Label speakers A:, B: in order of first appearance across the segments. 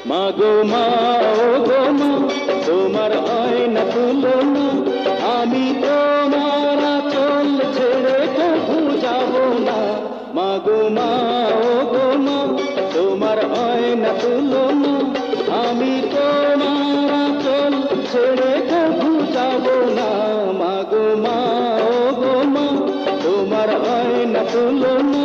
A: মাগো মা ও গো মা তোমার আয়না তুলনা আমি তোমার আঁচল ছেড়ে কবু যাব না মাগো মা ও গো মা তোমার আয়না তুলনা আমি তোমার আঁচল ছেড়ে কবু যাব না মাগো মা ও গো মা তোমার আয়না তুলনা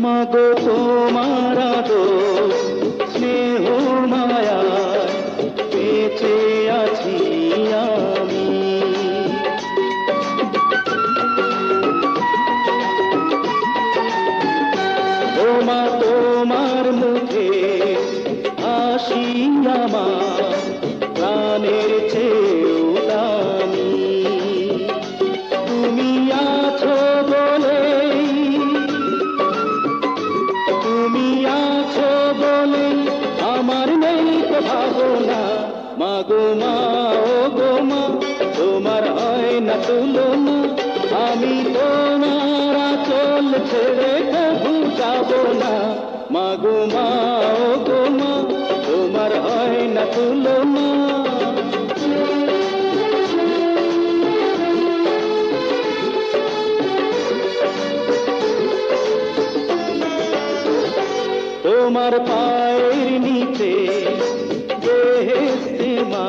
A: মাগো তোমার আদর স্নেহ মায়ায় বেঁচে আছি আমি ও মা তোমার মুখে হাসি আমার প্রাণের চেয়েও দামি তুমি আছো বলে তুমি আছো বলে আমার নেই তো ভাবনা মাগো মা ও গো মা তোমার আয়না তুলনা আমি তোমার আঁচল ছেড়ে কবু যাব না মাগো মা ও গো মা তোমার আয়না তুলনা তোমার পায়ের নিচে বেহেশতে মা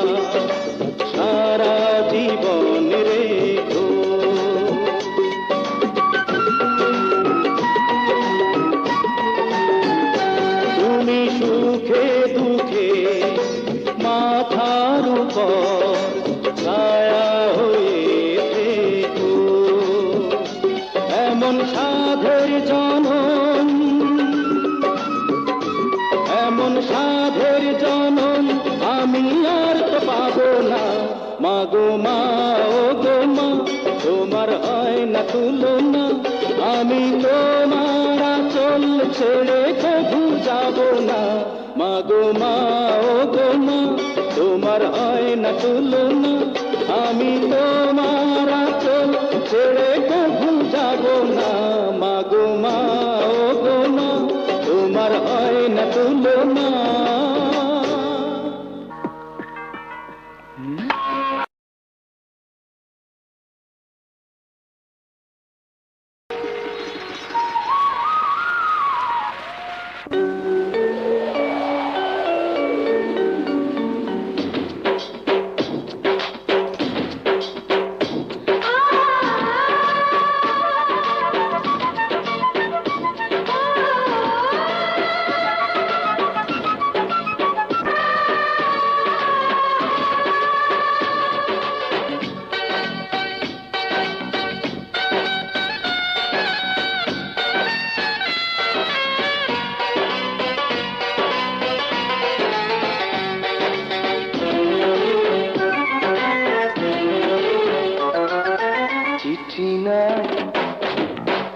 A: সারা জীবন রেখো তুমি সুখে দুঃখে মাথার উপর ছায়া হয়ে থেকো এমন সাধের জনম এমন সাধের জনম আমি আর তো পাবো না মাগো মা ও গো মা তোমার আয়না তুলনা আমি তোমার আঁচল ছেড়ে কবু যাব না মাগো মা ও গো মা তোমার আয়না তুলনা আমি তোমার আঁচল ছেড়ে কবু যাব না মাগো মা ও গো মা তোমার আয়না তুলনা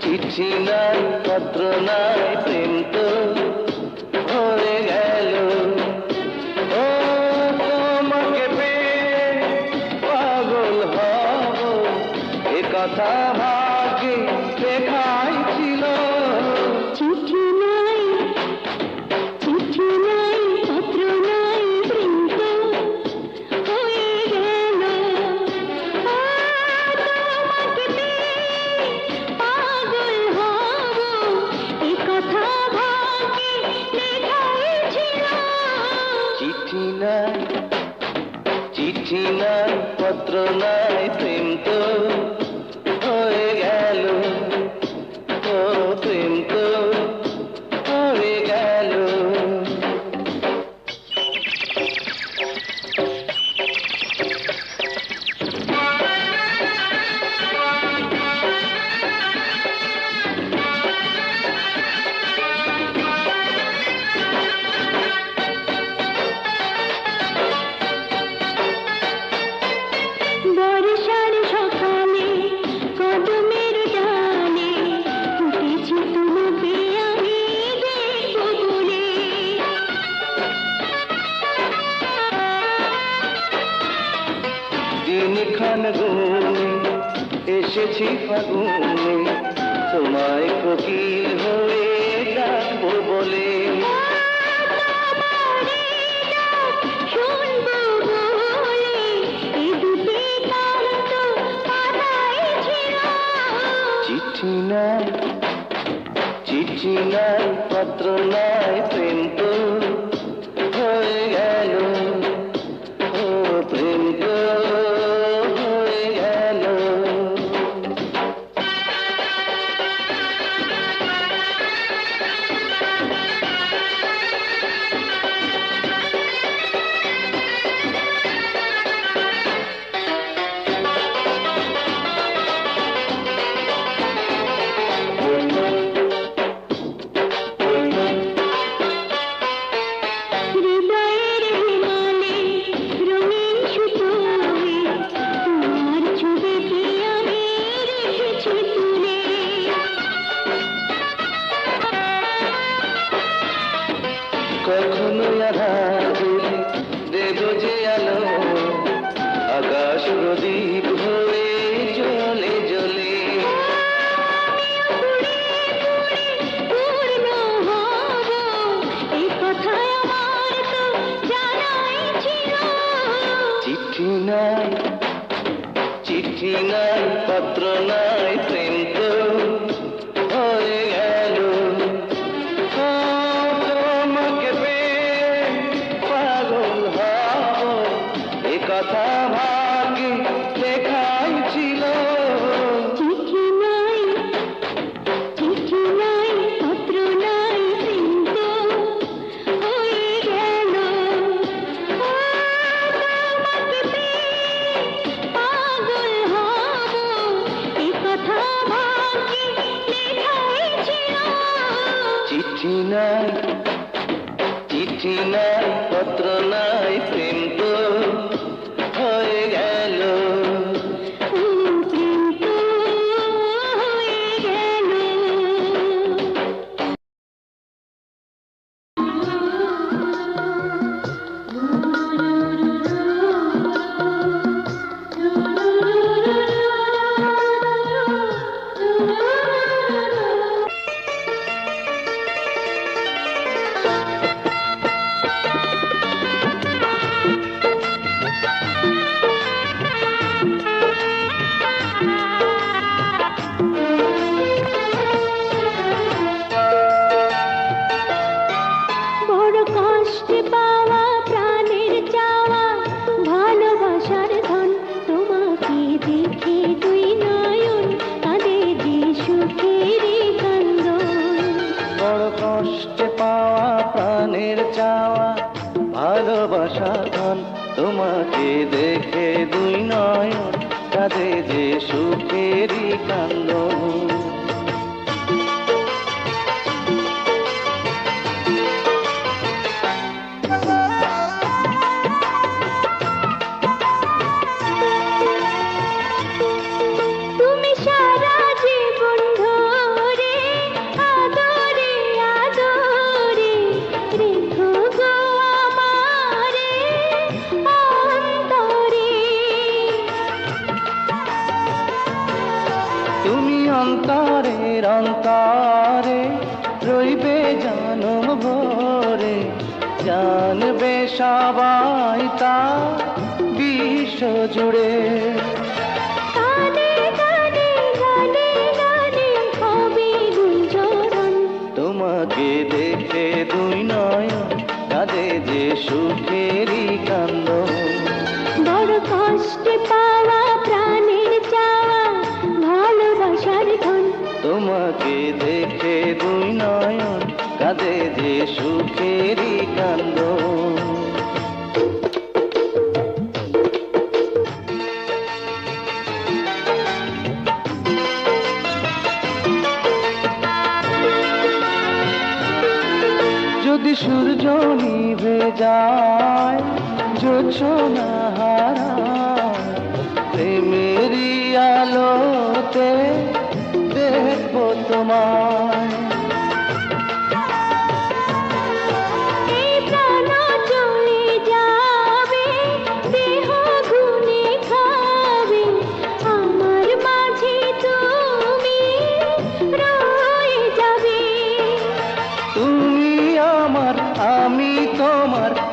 A: চিঠি নাই পত্র নাই প্রেম তো হয়ে গেল ও তোমাকে পেয়ে পাগল হব এ কথা ভাগ্যে লেখাই ছিল
B: চিঠি নাই পত্র নাই প্রেম তো হয়ে গেল তোমাকে পেয়ে পাগল হব এ কথা ভাগ্যে লেখাই ছিল
A: চিঠি নাই পত্র নাই প্রেম তো হয়ে গেল ও প্রেম তো হয়ে গেল ক্ষণ গুনে এসেছি ফাগুনে তোমায় কোকিল হয়ে ডাকবো বলে চিঠি নাই চিঠি নাই পত্র নাই প্রেম তো হয়ে গেল ও প্রেম তো হয়ে গেল কখনো আধার দিলে দেব যে আলো আকাশ প্রদীপ হয়ে জ্বলে জ্বলে চিঠি নাই চিঠি নাই পত্র নাই প্রেম তো হয়ে গেল তোমাকে পেয়ে পাগল হব এ কথা ভাগ্যে লেখাই ছিল
B: চিঠি নাই পত্র নাই প্রেম তো হয়ে গেল তোমাকে পেয়ে পাগল হব এ কথা ভাগ্যে লেখাই ছিল
A: চিঠি নাই পত্র নাই প্রেম তো হয়ে গেল
B: প্রেম তো হয়ে গেল বড় কষ্টে পাওয়া প্রাণের চাওয়া ভালোবাসার ধন তোমাকে দেখে দুই নয়ন কাঁদে যে সুখেরই কান্দন
A: বড় কষ্টে পাওয়া প্রাণের চাওয়া ভালোবাসা ধন তোমাকে দেখে দুই নয়ন কাঁদে যে সুখেরই কান্দন
B: তুমি সারা জীবন ধরে আদরে আদরে রেখো গো আমারে অন্তরে
A: তুমি অন্তরের অন্তরে রইবে জনম ভরে জানবে সবাই তা বিশ্ব জুড়ে
B: গানে গানে গানে গানে হবে গুঞ্জরণ
A: তোমাকে দেখে দুই নয়ন কাঁদে যে সুখেরই কান্দন
B: বড় কষ্টে পাওয়া প্রাণের চাওয়া ভালোবাসার ধন
A: তোমাকে দেখে দুই নয়ন কাঁদে যে সুখেরই কান্দন যদি সূর্য নিভে যায় জোছনা হারায় প্রেমেরই আলোতে দেখবো তোমায়
B: এই প্রাণ চলে যাবে দেহ গুনে খাবে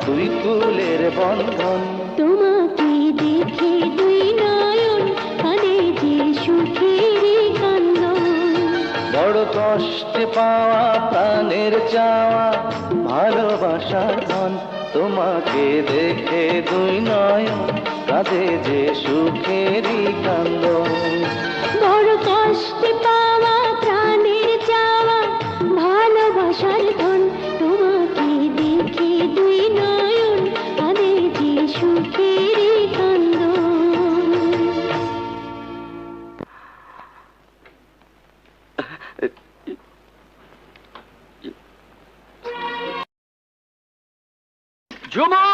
A: দুই কুলের বন্ধন।
B: তোমাকে দেখে দুই নয়ন কাঁদে যে সুখের কান্দন।
A: বড় কষ্টে পাওয়া প্রাণের চাওয়া ভালোবাসার ধন, তোমাকে দেখে দুই নয়ন কাঁদে যে সুখেরই কান্দন।
B: বড় কষ্টে পাওয়া প্রাণের চাওয়া ভালোবাসার ধন, তোমাকে দেখে দুই নয়ন কাঁদে যে সুখের কান্দন।
A: ঝুমু!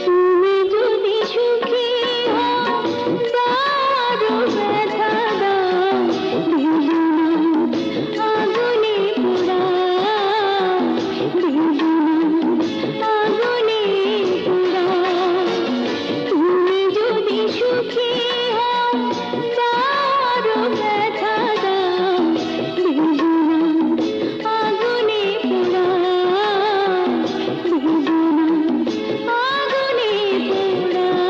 B: তুমি যদি সুখী হও বড় ব্যথা দাও, আগুনে পোড়াও, আগুনে পোড়াও। তুমি যদি সুখী হও বড় ব্যথা দাও, আগুনে পোড়াও, আগুনে পোড়াও।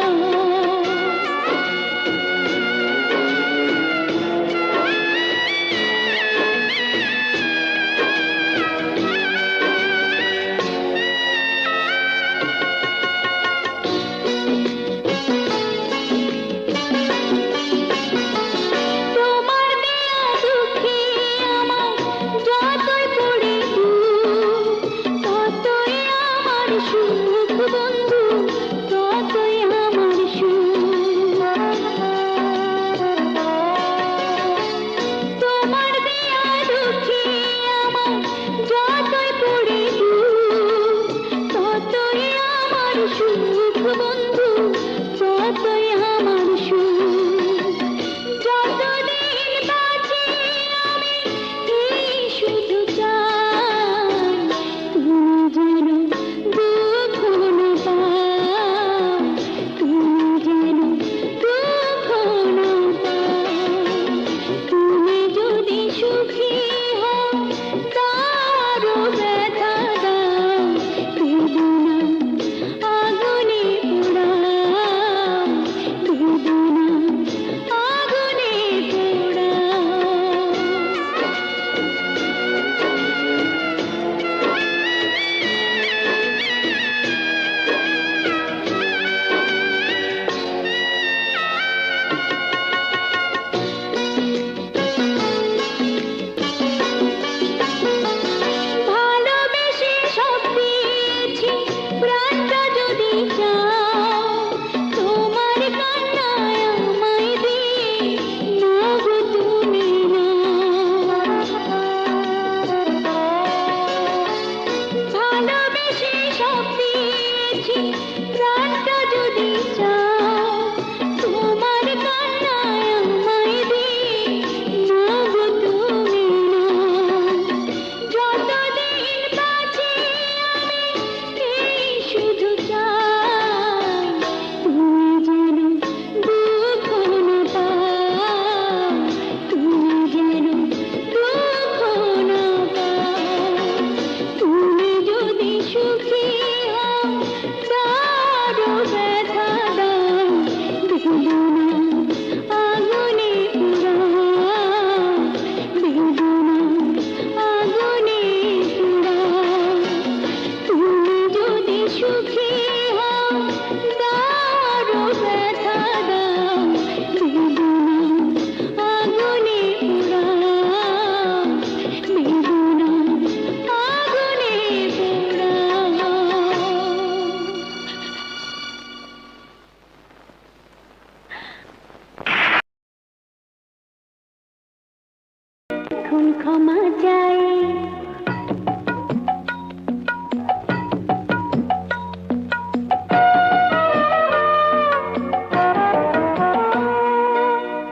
B: ক্ষমা চাই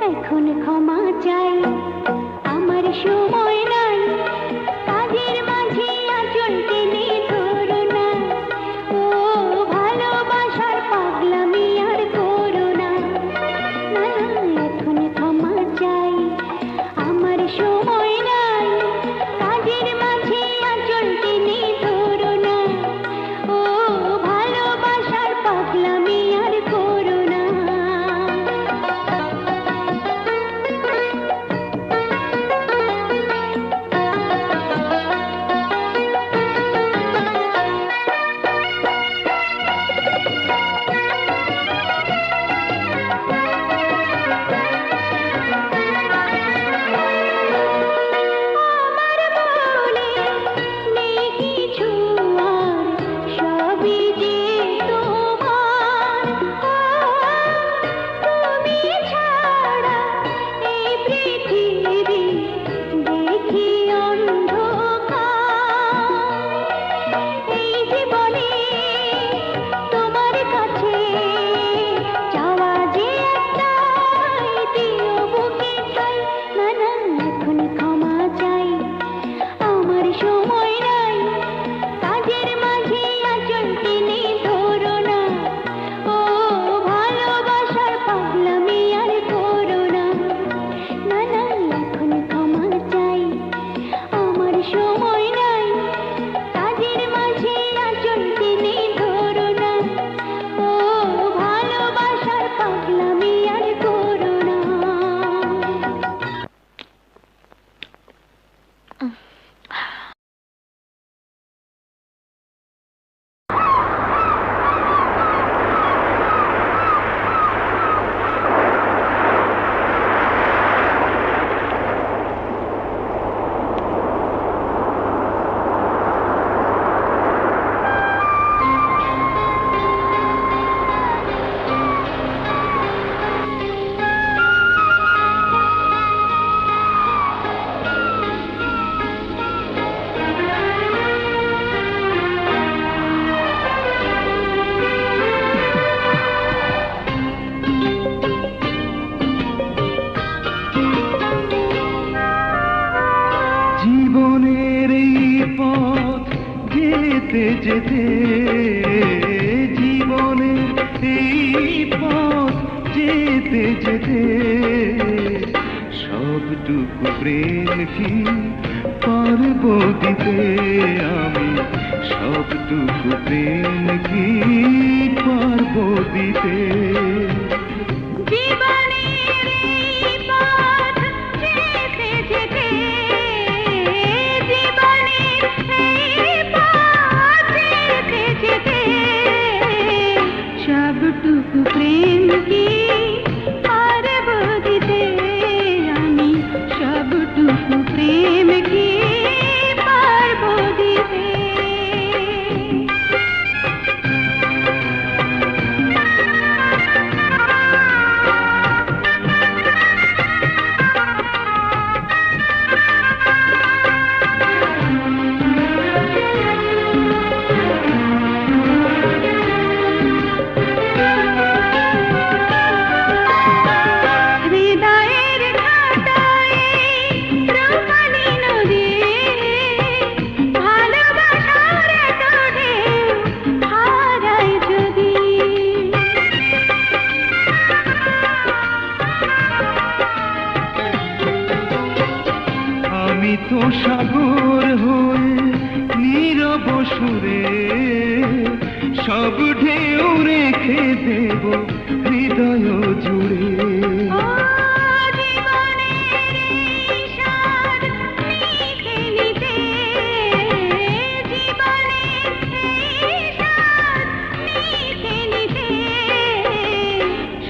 B: এখন ক্ষমা চাই আমার সময় নাই কাজের মাঝে আঁচল টেনে ধরো না ও ভালোবাসার পাগলামি আর করো না না এখন ক্ষমা চাই আমার সময় নাই কাজের মাঝে আঁচল টেনে ধরো না ও ভালোবাসার পাগলামি আর করো না
A: যেতে জীবনের এই পথ যেতে যেতে সবটুকু প্রেম কি পারব দিতে আমি সবটুকু প্রেম কি পারব দিতে
B: सबटुकु प्रेम की पारब दिते आमी सबटुकु प्रेम की पारब दिते
A: তো সাগর হয়ে নীরব সুরে সব ঢেউ রেখে দেব হৃদয় জুড়ে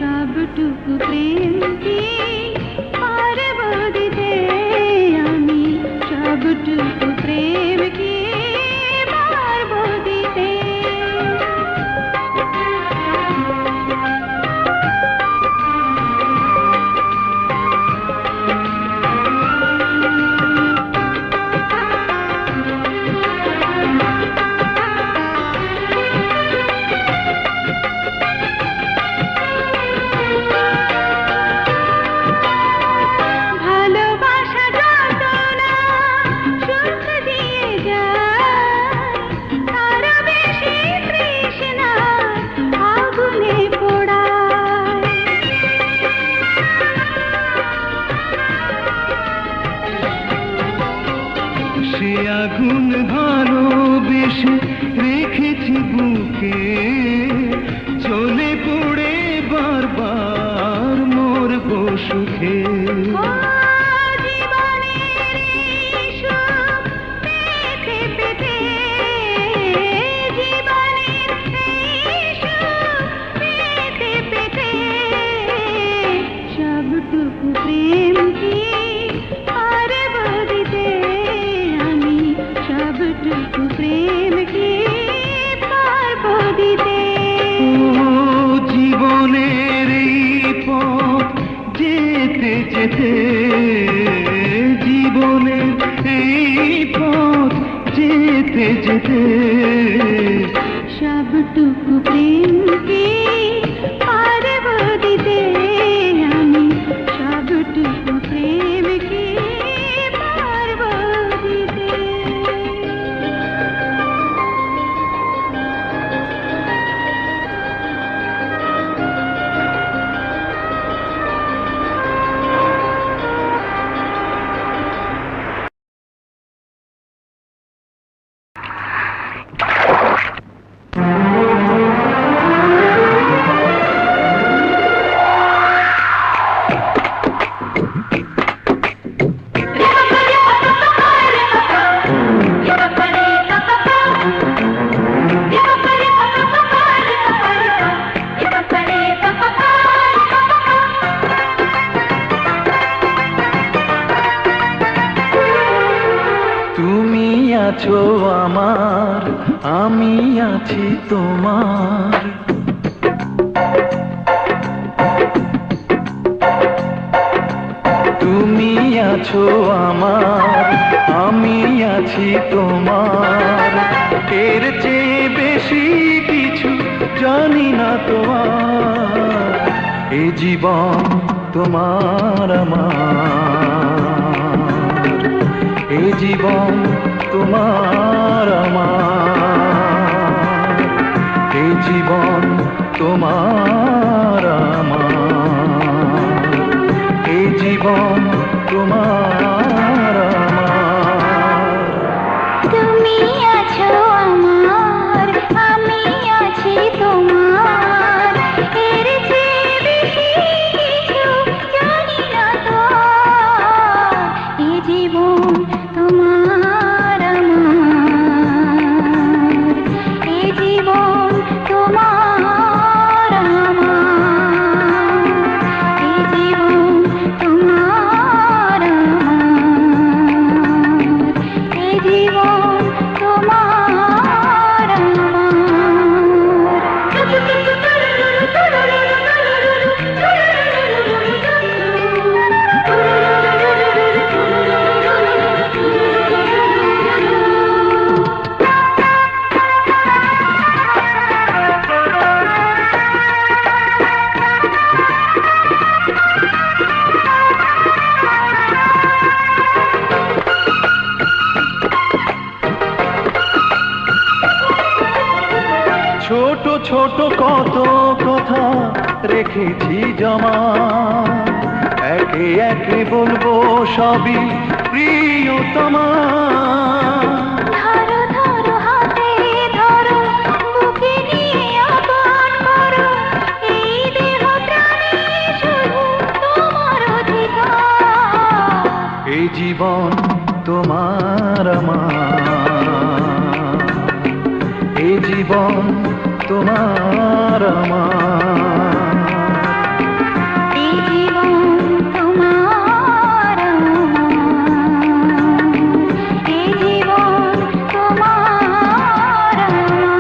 B: सबटुकु प्रेम की पारब दिते आमी सबटुकु प्रेम की पारब दिते
A: আগুন ভালোবেসে রেখেছি বুকে, চলে পড়ে বারবার মরবো সুখে। যেতে জীবনের এই পথ যেতে যেতে
B: সবটুকু প্রেমকে পারব দিতে আমি, সবটুকু প্রেমকে পারব দিতে।
A: আছো আমার, আমি আছি তোমার। তুমি আছো আমার, আমি আছি তোমার। এর চেয়ে বেশি কিছু জানি না তোমার। এ জীবন তোমার আমার, এ জীবন তোমার আমার, এ জীবন তোমার আমার, এ জীবন তোমার আমার।
B: তুমি আছো আমার, আমি আছি তোমার। এর চেয়ে বেশি কিছু জানি না তো। এ জীবন তোমার আমার, এ জীবন তোমার আমার, এ জীবন তোমার আমার, এ জীবন তোমার
A: ছোট ছোট কত কথা রেখেছি জমা, একে একে বলবো সবই প্রিয়তমা।
B: ধরো ধরো হাতে ধরো, বুকে নিয়ে আপন করো, এই দেহ প্রাণে শুধু তোমার অধিকার।
A: এই জীবন তোমার আমার, এই জীবন তোমার আমার,
B: এই জীবন তোমার আমার, এই জীবন তোমার আমার।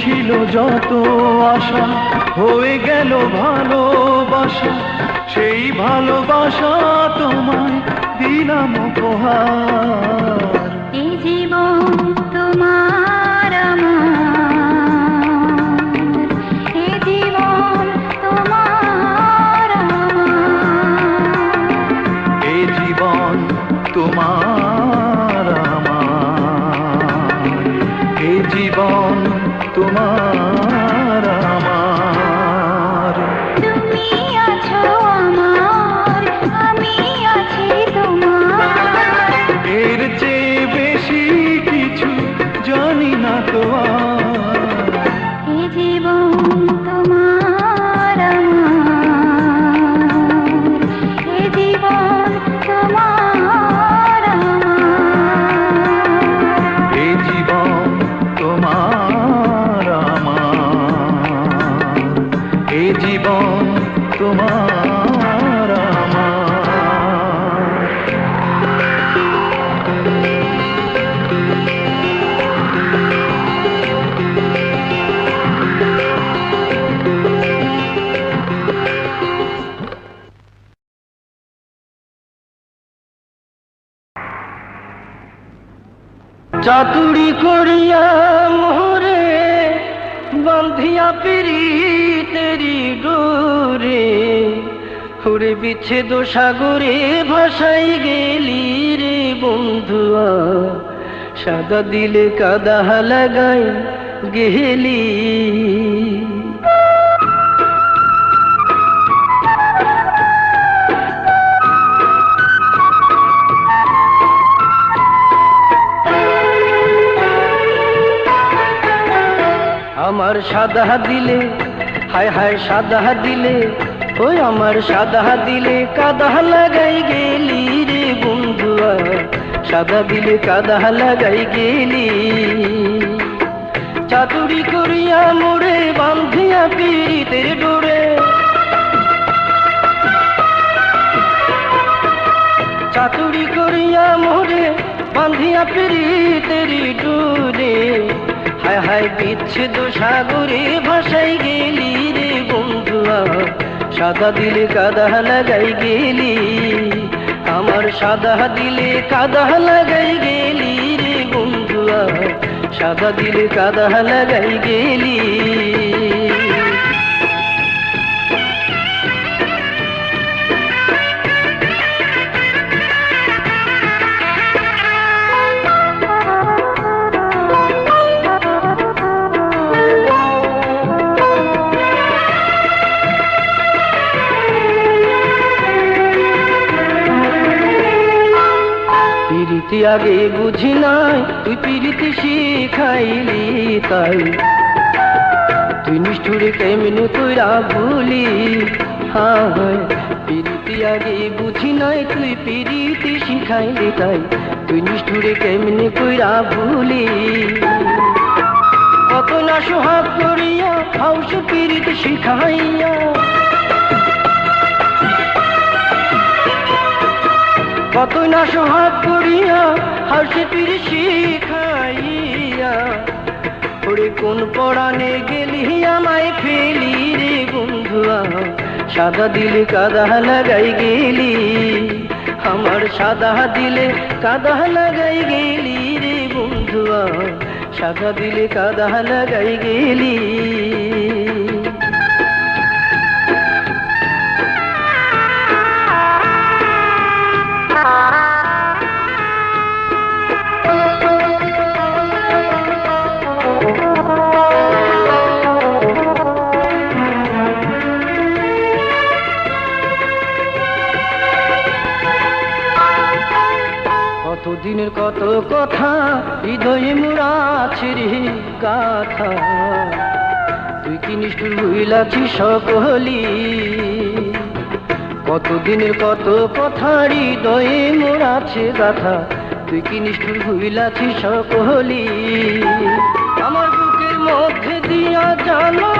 A: ছিল যত আশা হয়ে গেল ভালোবাসা, সেই ভালোবাসা তোমায় দিলাম উপহার।
B: এই জীবন তোমার আমার, এই জীবন তোমার আমার,
A: এই জীবন তোমার আমার, এই জীবন তোমার আমার।
B: তুমি আছো আমার, আমি আছি তোমার,
A: এর চেয়ে বেশি কিছু জানি না তো আর।
B: এই জীবন তোমার আমার, এই জীবন তোমার আমার,
A: এই জীবন তোমার আমার, এই জীবন তোমার আমার। চাতুরি করিয়া মোরে বান্ধিয়া পিরিতেরি ডোরে, হুরে বিচ্ছেদ সাগরে ভাসাই গেলি রে বন্ধুয়া, সাদা দিলে কাদা লাগাই গেলি। আমার সাদা দিলে হায় হায় সাদা দিলে, ওই আমার সাদা দিলে কাদা লাগাই গেলি রে বন্ধুয়া, সাদা দিলে কাদা লাগাই গেলি। চাতুরি করিয়া মোরে বান্ধিয়া পিরিতের ডোরে, চাতুরি করিয়া মোরে বান্ধিয়া পিরিতের ডোরে, হায় হায় বিচ্ছেদ সাগরে ভাসাই গেলি রে বন্ধুয়া, সাদা দিলে কাদা লাগাই গেলি। আমার সাদা দিলে কাদা লাগাই গেলি রে বন্ধুয়া, সাদা দিলে কাদা লাগাই গেলি। পিরিতি আগে বুঝি নাই, তুই পিরিতি শিখাইলি তাই, তুই নিষ্ঠুরে কেমনে তোরা ভুলি। হায় পিরিতি আগে বুঝি নাই, তুই পিরিতি শিখাইলি তাই, তুই নিষ্ঠুরে কেমনে তোরা ভুলি। কত না সোহাগ করিয়া হাউস পিরিতি শিখাইয়া, কত না সোহাগ করিয়া হাসি পিরি শিখাইয়া, ওরে কোন পরাণে গেলি আমায় ফেলি রে বন্ধুয়া, সাদা দিলে কাদা লাগাই গেলি। আমার সাদা দিলে কাদা লাগাই গেলি রে বন্ধুয়া, সাদা দিলে কাদা লাগাই গেলি। কতদিনের কত কথা হৃদয়ে মোরা আছে রে গাথা, তুই কি নিষ্ঠুর হইলাছিস সকলি। কতদিনের কত কথা হৃদয়ে মোরা আছে গাথা, তুই কি নিষ্ঠুর হইলাছিস সকলি। আমার বুকের মধ্যে দিয়া জানা,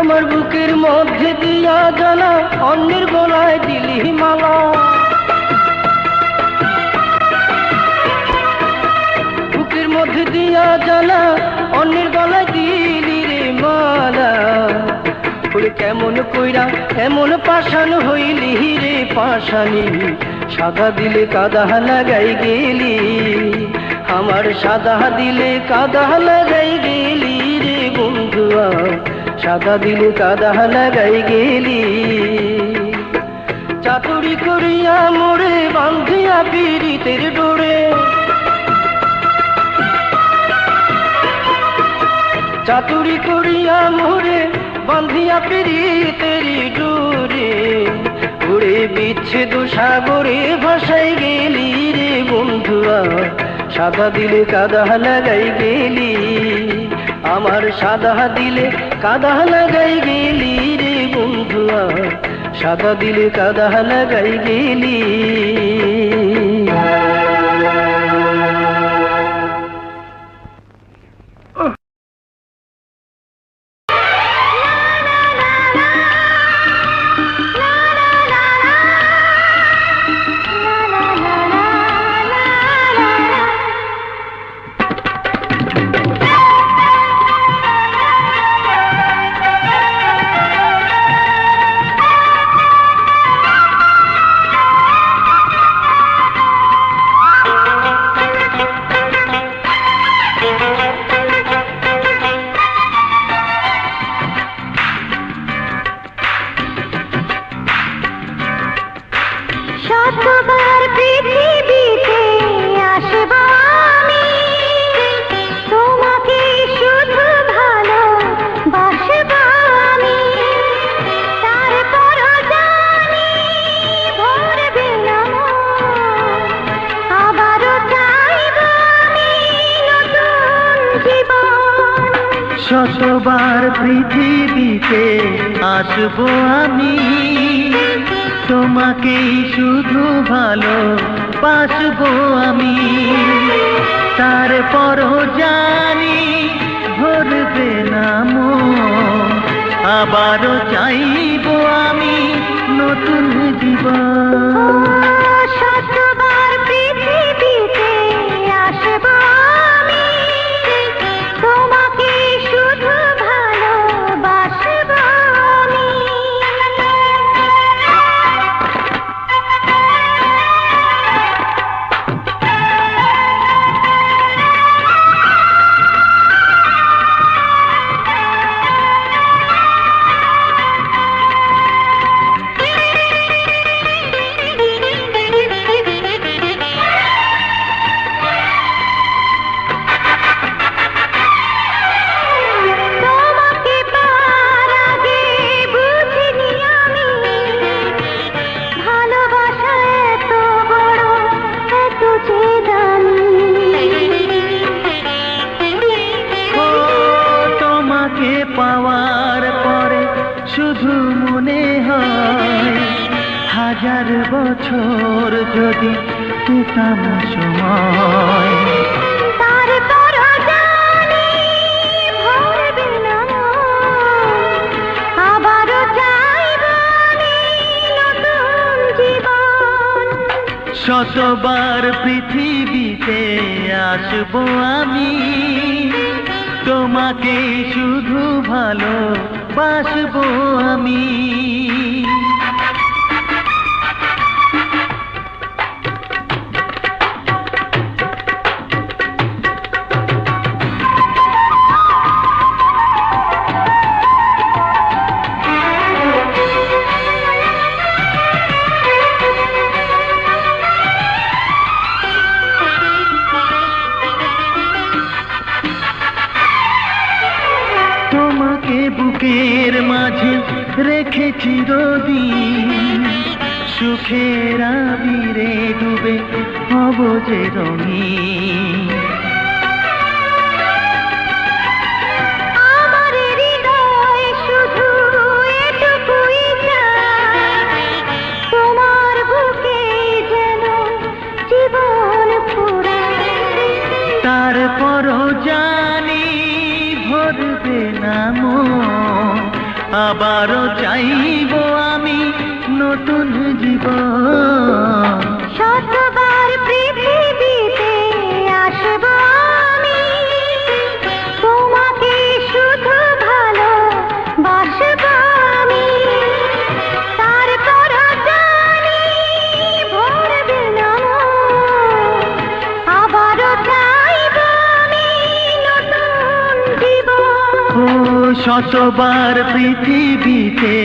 A: আমার বুকের মধ্যে দিয়া জানা, অন্যের গলায় দিলি মালা। বুকের
C: মধ্যে দিয়া জ্বালা অন্যের গলায় দিলি রে মালা ওরে কেমন কইরা এমন পাষাণ হইলি রে পাষাণী সাদা দিলে কাদা লাগাই গেলি আমার সাদা দিলে কাদা লাগাই গেলি রে বন্ধুয়া সাদা দিলে কাদা লাগাই গেলি চাতুরি করিয়া মোরে বান্ধিয়া পীড়িতের ডোরে চাতুরি করিয়া মোরে বান্ধিয়া পীড়িতের ডোরে উড়ে বিচ্ছেদ সাগরে ভাসাই গেলি রে বন্ধুয়া সাদা দিলে কাদা লাগাই গেলি আমার সাদা দিলে কাদা লাগাই গেলি রে বন্ধুয়া সাদা দিলে কাদা লাগাই গেলি
B: শতবার পৃথিবীতে আসব আমি তোমাকে শুধু ভালোবাসব আমি তারপরও জানি ভরবে না মন আবারও চাইব আমি নতুন জীবন
C: শতবার পৃথিবীতে আসবো আমি তোমাকেই শুধু ভালোবাসবো আমি তারপরও জানি ভরবে না মন আবারও চাইবো আমি নতুন জীবন
B: শতবার পৃথিবীতে আসব আমি তোমাকে শুধু ভালোবাসব আমি
C: পাওয়ার পরে শুধু মনে হয় হাজার বছর যদি পেতাম সময়
B: তারপরও জানি ভরবে না মন আবারও চাইব আমি নতুন জীবন
C: শতবার পৃথিবীতে আসবো আমি তোমাকে শুধু ভালোবাসবো আমি তোমাকে বুকের মাঝে রেখে চিরদিন সুখের আবিরে ডুবে হব যে রঙিন
B: আমার হৃদয় শুধু এটুকুই চায় তোমার বুকে যেন জীবন ফুরায়
C: তারপরও জানি ভরবে না মন আবারও চাইবো আমি নতুন জীবন
B: শতবার পৃথিবীতে আসব আমি
D: শতবার পৃথিবীতে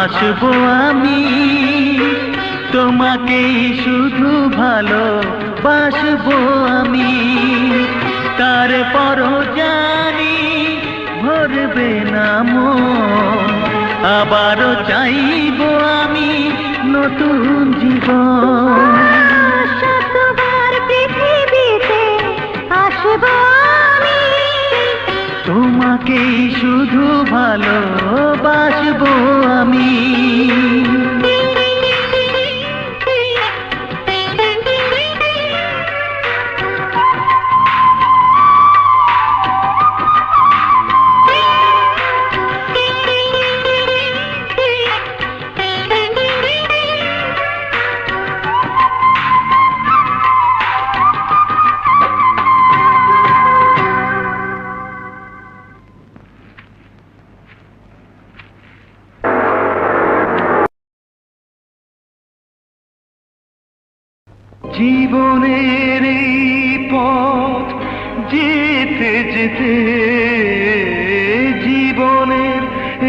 D: আসবো আমি, তোমাকেই শুধু ভালোবাসবো আমি। তারপরও জানি ভরবে না মন, আবারও চাইবো আমি নতুন জীবন।
B: শতবার পৃথিবীতে আসবো আমি,
D: তোমাকেই শুধু ভালোবাসবো আমি। জীবনের এই পথ যেতে যেতে, জীবনের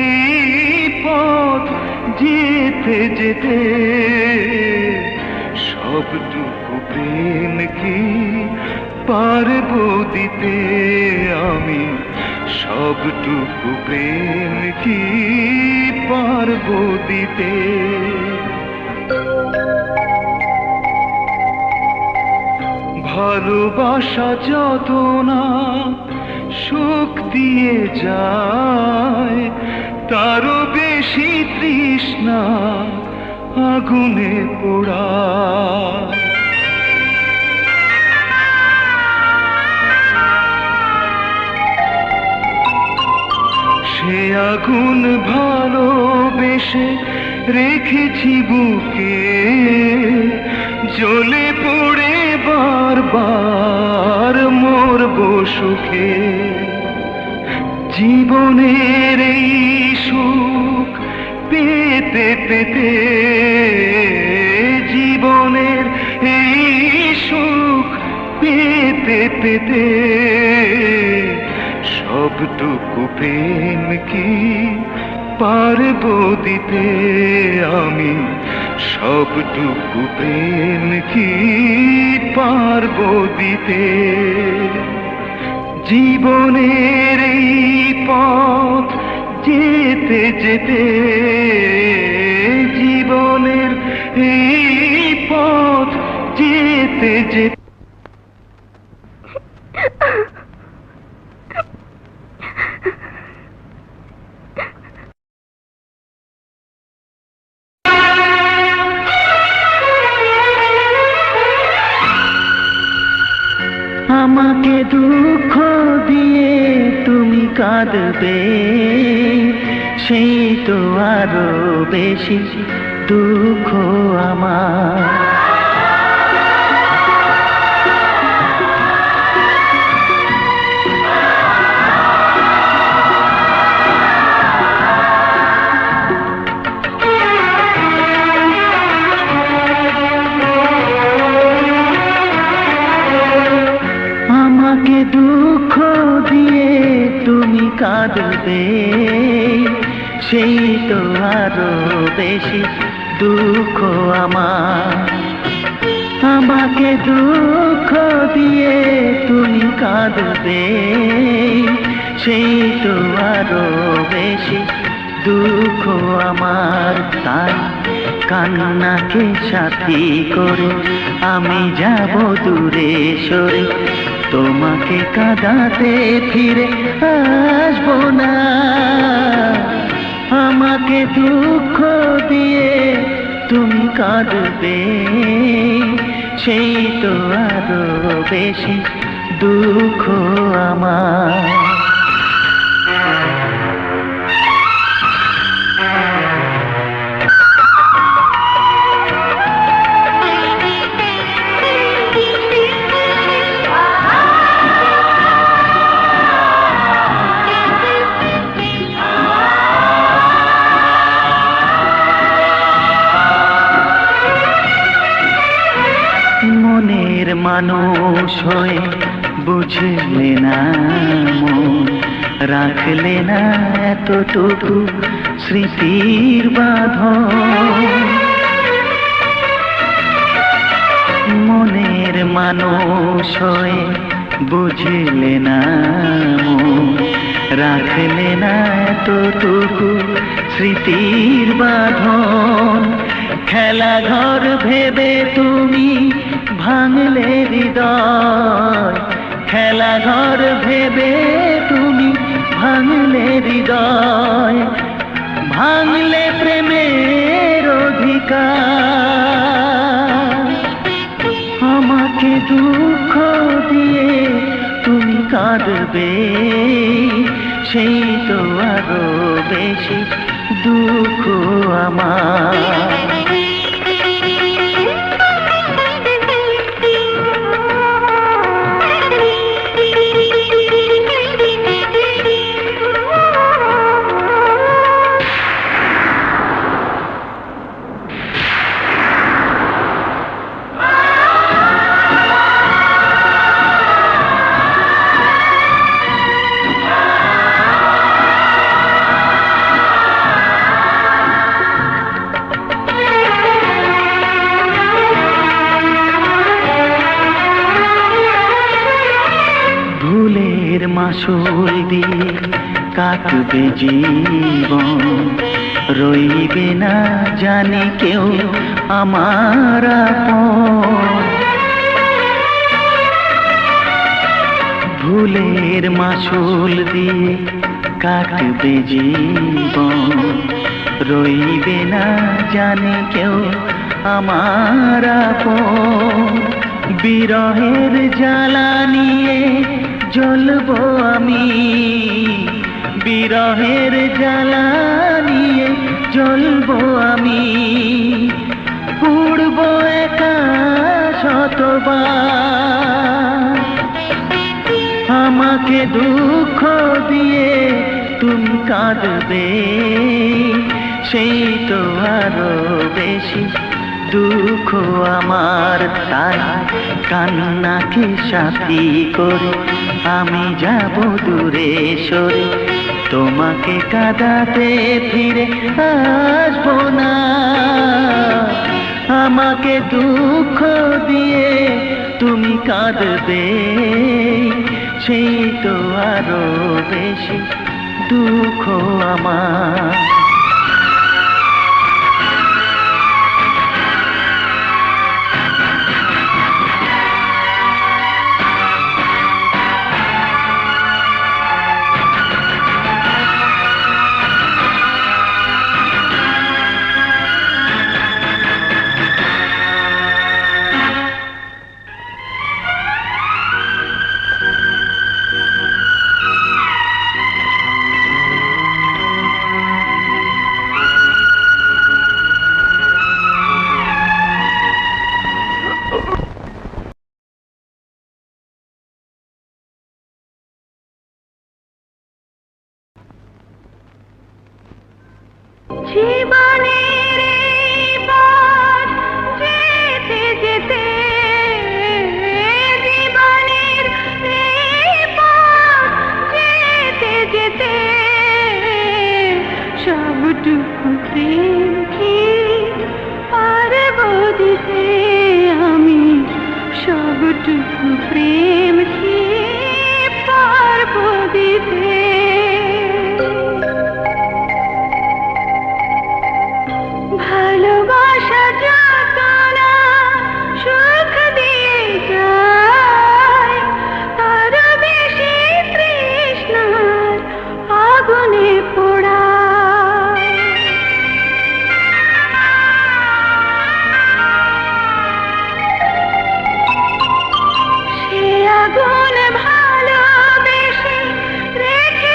D: এই পথ যেতে যেতে, সবটুকু প্রেম কি পারবো দিতে আমি, সবটুকু প্রেম কি পারবো দিতে। ভালোবাসা যত না সুখ দিয়ে যায়, তারও বেশি তৃষ্ণা আগুনে পোড়ায়। সে আগুন ভালোবেসে রেখেছি বুকে, জ্বলে পড়ে বারবার মরবো সুখে। জীবনের এই সুখ পেতে পেতে, জীবনের এই সুখ পেতে পেতে, সবটুকু প্রেম কি পারবো দিতে আমি, সবটুকু প্রেম কি পারবো দিতে। জীবনের এই পথ যেতে যেতে, জীবনের এই পথ যেতে যেতে। আমাকে দুঃখ দিয়ে তুমি কাঁদবে, সেই তো আরো বেশি দুঃখ আমার। আমাকে দুঃখ দিয়ে তুমি কাঁদবে, সেই তো আরো বেশি দুঃখ আমার। আমাকে দুঃখ দিয়ে তুমি কাঁদবে, সেই তো আরো বেশি দুঃখ আমার। তাই কান্নাকে সাথী করে আমি যাব দূরে সরে, তোমাকে কাঁদাতে ফিরে আসবো না। আমাকে দুঃখ দিয়ে তুমি কাঁদবে, সেই তো আরো বেশি দুঃখ আমার। মানুষ হয়ে বুঝলে না মন, রাখলে না এতটুকু স্মৃতির বাঁধন। মনের মানুষ হয়ে বুঝলে না মন, রাখলে না এতটুকু স্মৃতির বাঁধন। খেলা ঘর ভেবে তুমি ভাঙলে হৃদয়, খেলা ঘর ভেবে তুমি ভাঙলে হৃদয়, ভাঙলে প্রেমের অধিকার। আমাকে দুঃখ দিয়ে তুমি কাঁদবে, সেই তো আরো বেশি দুঃখ আমার। ভুলের মাসুল দিয়ে কাটবে জীবন, রইবে না জানি কেউ আমার আপন। ভুলের মাসুল দিয়ে কাটবে জীবন, রইবে না জানি কেউ আমার আপন। বিরহের জ্বালা নিয়ে জ্বলবো আমি, বিরহের জ্বালা নিয়ে জ্বলবো আমি। পুড়বো একা শতবার, আমাকে দুঃখ দিয়ে তুমি কাঁদবে, সেই তো আরো বেশি দুঃখ আমার। তাই কান্নাকে সাথী করে আমি যাব দূরে সরে, তোমাকে কাঁদাতে ফিরে আসবো না। আমাকে দুঃখ দিয়ে তুমি কাঁদবে, সেই তো আরো বেশি দুঃখ আমার।
B: জীবনের এই পথ যেতে যেতে, জীবনের এই পথ যেতে যেতে, সবটুকু প্রেম কি পারবো দিতে আমি, সবটুকু প্রেম কি পারবো দিতে। ভালোবাসা যত না সুখ দিয়ে যায়, তার বেশি তৃষ্ণার আগুনে পোড়ায়। সে আগুন ভালোবেসে রেখে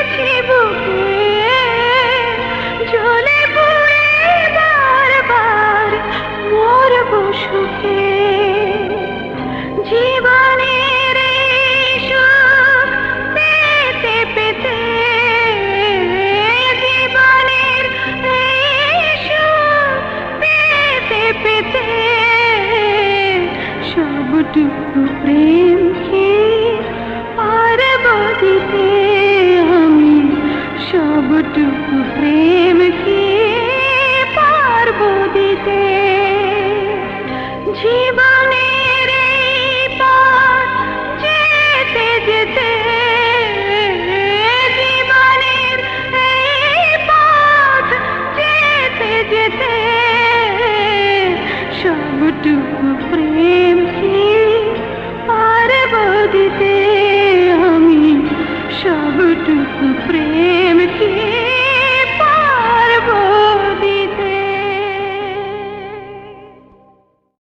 B: জীবনের এই পথ যেতে যেতে, জীবনের এই পথ যেতে যেতে, সবটুকু প্রেম কি পারব দিতে আমি, সবটুকু প্রেম কি